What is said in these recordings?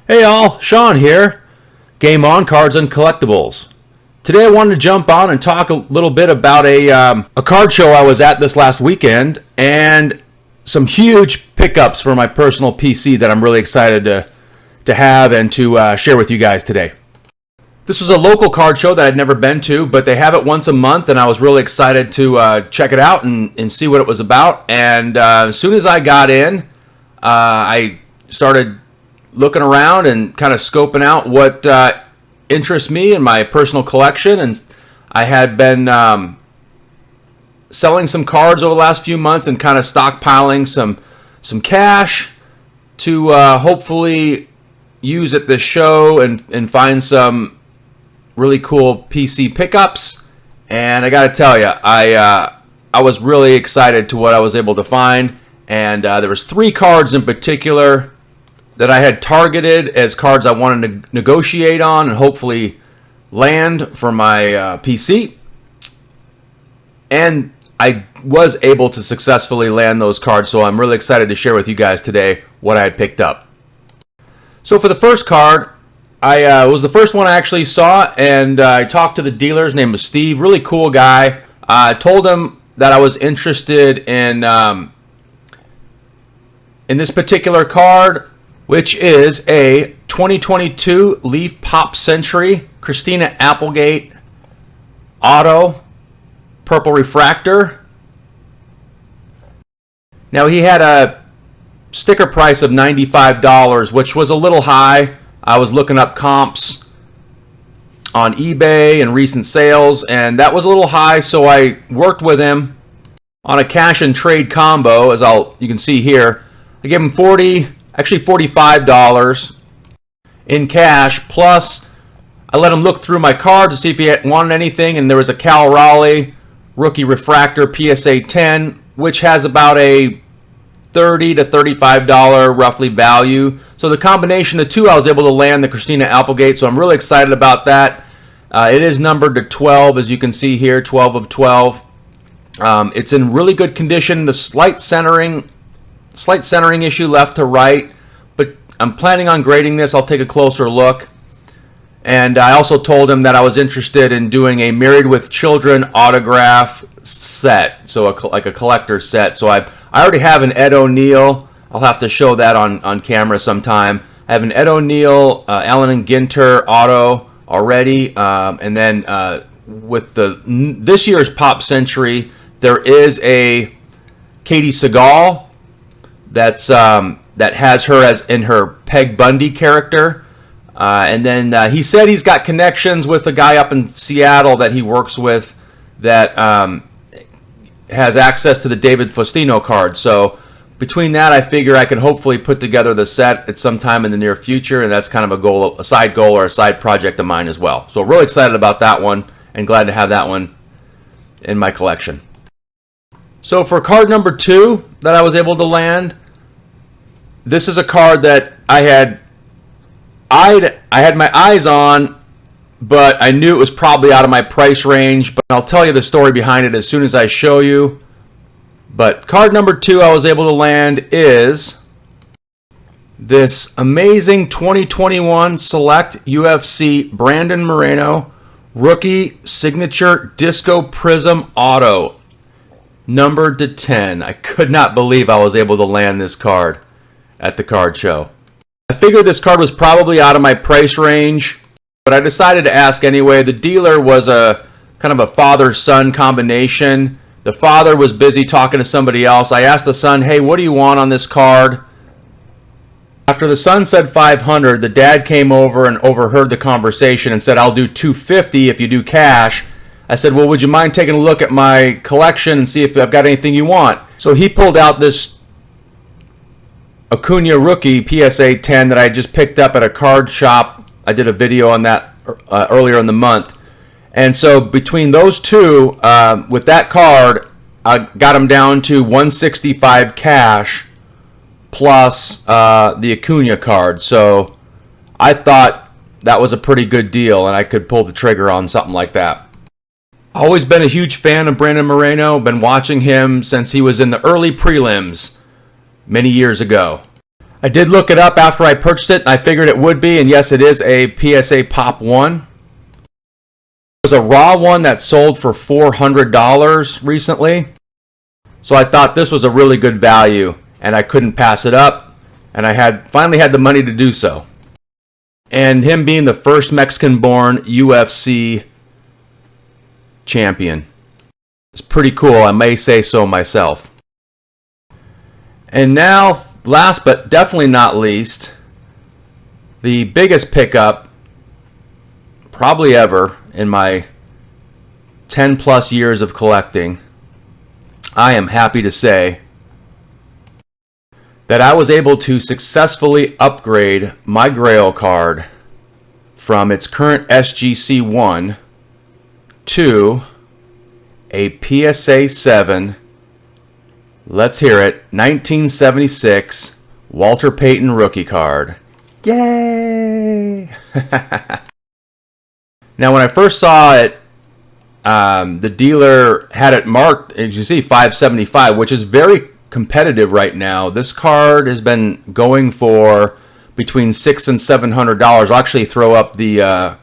Hey all, Sean here. Game On Cards and Collectibles. Today I wanted to jump on and talk a little bit about a card show I was at this last weekend and some huge pickups for my personal PC that I'm really excited to have and to share with you guys today. This was a local card show that I'd never been to, but they have it once a month and I was really excited to check it out and see what it was about. And as soon as I got in, I started looking around and kind of scoping out what interests me in my personal collection. And I had been selling some cards over the last few months and kind of stockpiling some cash to hopefully use at this show and find some really cool PC pickups. And I got to tell you, I was really excited to what I was able to find. And there was 3 cards in particular that I had targeted as cards I wanted to negotiate on and hopefully land for my PC. And I was able to successfully land those cards, so I'm really excited to share with you guys today what I had picked up. So for the first card, I was the first one I actually saw, and I talked to the dealer. His name was Steve, really cool guy. I told him that I was interested in this particular card, which is a 2022 Leaf Pop Century Christina Applegate Auto Purple Refractor. Now he had a sticker price of $95, which was a little high. I was looking up comps on eBay and recent sales, and that was a little high, so I worked with him on a cash and trade combo, as you can see here. I gave him $45 in cash, plus I let him look through my cards to see if he wanted anything, and there was a Cal Raleigh Rookie Refractor PSA 10, which has about a $30 to $35 roughly value. So the combination of the two, I was able to land the Christina Applegate, so I'm really excited about that. It is numbered to 12, as you can see here, 12 of 12. It's in really good condition. The slight centering issue left to right, but I'm planning on grading this. I'll take a closer look. And I also told him that I was interested in doing a Married with Children autograph set, so like a collector set. So I already have an Ed O'Neill. I'll have to show that on camera sometime. I have an Ed O'Neill, Allen and Ginter auto already, and then with this year's Pop Century, there is a Katie Seagal that has her as in her Peg Bundy character. And then he said he's got connections with a guy up in Seattle that he works with that has access to the David Faustino card. So between that, I figure I can hopefully put together the set at some time in the near future, and that's kind of a side goal or a side project of mine as well. So really excited about that one and glad to have that one in my collection. So for card number 2 that I was able to land, this is a card that I had my eyes on, but I knew it was probably out of my price range, but I'll tell you the story behind it as soon as I show you. But card number 2 I was able to land is this amazing 2021 Select UFC Brandon Moreno Rookie Signature Disco Prism Auto, numbered to 10. I could not believe I was able to land this card at the card show. I figured this card was probably out of my price range, but I decided to ask anyway. The dealer was a kind of a father-son combination. The father was busy talking to somebody else. I asked the son, hey, what do you want on this card? After the son said $500, the dad came over and overheard the conversation and said, I'll do $250 if you do cash. I said, well, would you mind taking a look at my collection and see if I've got anything you want? So he pulled out this Acuna Rookie PSA 10 that I just picked up at a card shop. I did a video on that earlier in the month. And so between those two, with that card, I got them down to $165 cash plus the Acuna card. So I thought that was a pretty good deal, and I could pull the trigger on something like that. Always been a huge fan of Brandon Moreno. Been watching him since he was in the early prelims many years ago. I did look it up after I purchased it. I figured it would be, and yes, it is a PSA Pop 1. It was a raw one that sold for $400 recently. So I thought this was a really good value, and I couldn't pass it up, and I finally had the money to do so. And him being the first Mexican-born UFC champion. It's pretty cool, I may say so myself. And now, last but definitely not least, the biggest pickup probably ever in my 10 plus years of collecting. I am happy to say that I was able to successfully upgrade my Grail card from its current SGC1 to a PSA 7, let's hear it, 1976 Walter Payton rookie card. Yay! Now, when I first saw it, the dealer had it marked, as you see, $575, which is very competitive right now. This card has been going for between $600 and $700. I'll actually throw up the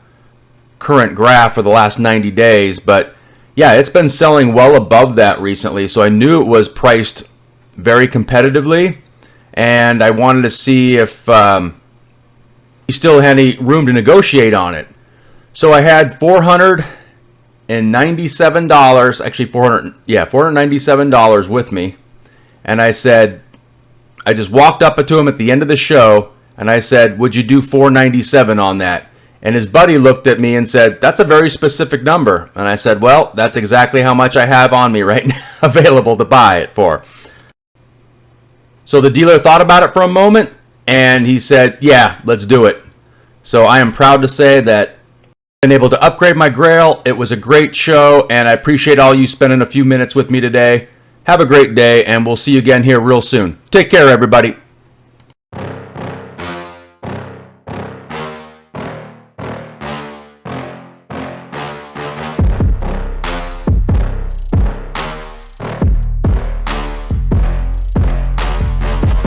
current graph for the last 90 days, but yeah, it's been selling well above that recently, so I knew it was priced very competitively, and I wanted to see if you still had any room to negotiate on it. So I had $497, actually $497 with me, and I just walked up to him at the end of the show, and I said, would you do $497 on that? And his buddy looked at me and said, that's a very specific number. And I said, well, that's exactly how much I have on me right now available to buy it for. So the dealer thought about it for a moment, and he said, yeah, let's do it. So I am proud to say that I've been able to upgrade my Grail. It was a great show, and I appreciate all you spending a few minutes with me today. Have a great day, and we'll see you again here real soon. Take care, everybody.